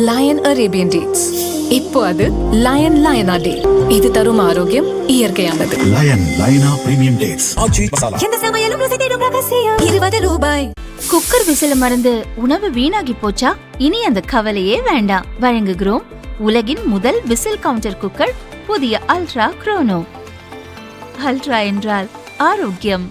Line Arabian dates. இப்போ அது line லயனா டே. இது தரும் ஆரோக்கியம் இயற்கையானது. லயன் லயனா பிரீமியம் டேட்ஸ். எந்த சமையலும் ருசி தேடும் ரகசியம். 20 ரூபாய். குக்கர் விசில மறந்து உணவு வீணாகி போச்சா? இனி அந்த கவலையே வேண்டாம். வழங்குகிறோம் உலகின் முதல் விசில் கவுண்டர் குக்கர், புதிய அல்ட்ரா குரோனோ. அல்ட்ரா என்றால் ஆரோக்கியம்.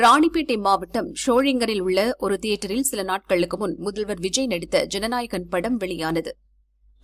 ராணிப்பேட்டை மாவட்டம் ஷோழிங்கரில் உள்ள ஒரு தியேட்டரில் சில நாட்களுக்கு முன் முதல்வர் விஜய் நடித்த ஜனநாயகன் படம் வெளியானது.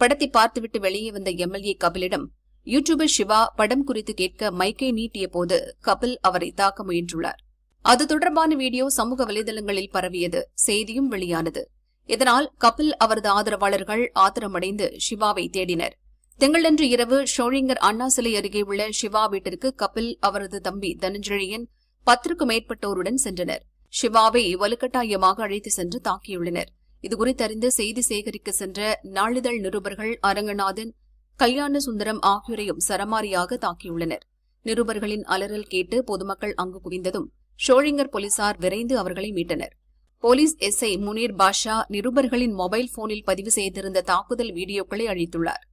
படத்தை பார்த்துவிட்டு வெளியே வந்த எம்எல்ஏ கபிலிடம் யூடியூபர் சிவா படம் குறித்து கேட்க மைக்கை நீட்டிய போது கபில் அவரை தாக்க முயன்றுள்ளார். அது தொடர்பான வீடியோ சமூக வலைதளங்களில் பரவியது, செய்தியும் வெளியானது. இதனால் கபில் அவரது ஆதரவாளர்கள் ஆத்திரமடைந்து சிவாவை தேடினர். திங்களன்று இரவு ஷோழிங்கர் அண்ணா சிலை அருகே உள்ள சிவா வீட்டிற்கு கபில், அவரது தம்பி தனஞ்செழியன் 10க்கும் மேற்பட்டோருடன் சென்றனர். சிவாவை வலுக்கட்டாயமாக அழைத்து சென்று தாக்கியுள்ளனர். இதுகுறித்தறிந்து செய்தி சேகரிக்க சென்ற நாளிதழ் நிருபர்கள் அரங்கநாதன், கல்யாண சுந்தரம் ஆகியோரையும் சரமாரியாக தாக்கியுள்ளனர். நிருபர்களின் அலறல் கேட்டு பொதுமக்கள் அங்கு குவிந்ததும் ஷோழிங்கர் போலீசார் விரைந்து அவர்களை மீட்டனர். போலீஸ் எஸ்ஐ முனீர் பாஷா நிருபர்களின் மொபைல் போனில் பதிவு செய்திருந்த தாக்குதல் வீடியோக்களை அழித்துள்ளார்.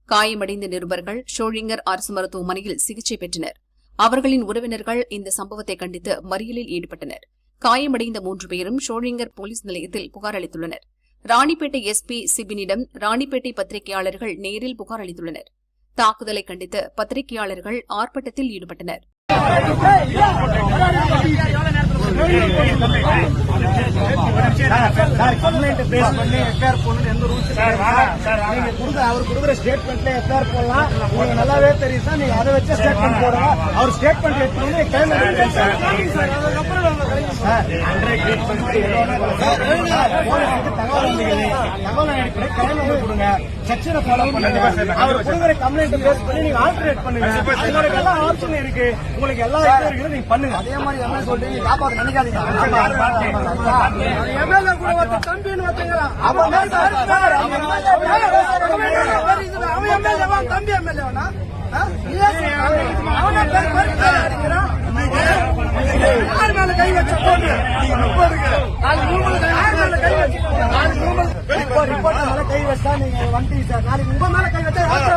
காயமடைந்த நிருபர்கள் ஷோழிங்கர் அரசு மருத்துவமனையில் சிகிச்சை பெற்றனர். அவர்களின் உறவினர்கள் இந்த சம்பவத்தை கண்டித்து மறியலில் ஈடுபட்டனர். காயமடைந்த 3 பேரும் ஷோழிங்கர் போலீஸ் நிலையத்தில் புகார் அளித்துள்ளனர். ராணிப்பேட்டை எஸ்பி சிபினிடம் ராணிப்பேட்டை பத்திரிகையாளர்கள் நேரில் புகார் அளித்துள்ளனர். தாக்குதலை கண்டித்து பத்திரிகையாளர்கள் ஆர்ப்பாட்டத்தில் ஈடுபட்டனர். நல்லாவே தெரியும் சார், நீங்க அதை வச்சு ஸ்டேட்மெண்ட் போடுங்க. அவர் ஸ்டேட்மெண்ட் கொடுங்க, செக்ஷனை ஃபாலோ பண்ணுங்க. அவர் கொடுக்குற கம்ப்ளைண்ட் பேஸ் பண்ணி நீங்க ஆல்டர்னேட் பண்ணுங்க. உங்களுக்கு எல்லா ஆப்ஷன் இருக்கு, உங்களுக்கு எல்லா இதுவும் இருக்குது, நீங்க பண்ணுங்க. அதே மாதிரி என்ன சொல்றீங்க, காப்பாற்ற நினைக்காதீங்க. எம்எல்ஏ கூட ஒருத்தர் தம்பின்னு வச்சுங்களா, அவன் தம்பி எம்எல்ஏவனா யார் மேல கை வச்ச போது ரிப்போர்ட் மேல கை வச்சா நீங்க வந்துட்டீங்க சார். நாளைக்கு உங்க மேல கை வச்சா சார்,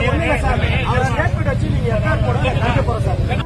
ஒண்ணுங்க சார், அவர் ஸ்டேட்மெண்ட் வச்சு நீங்க போறோம் சார்.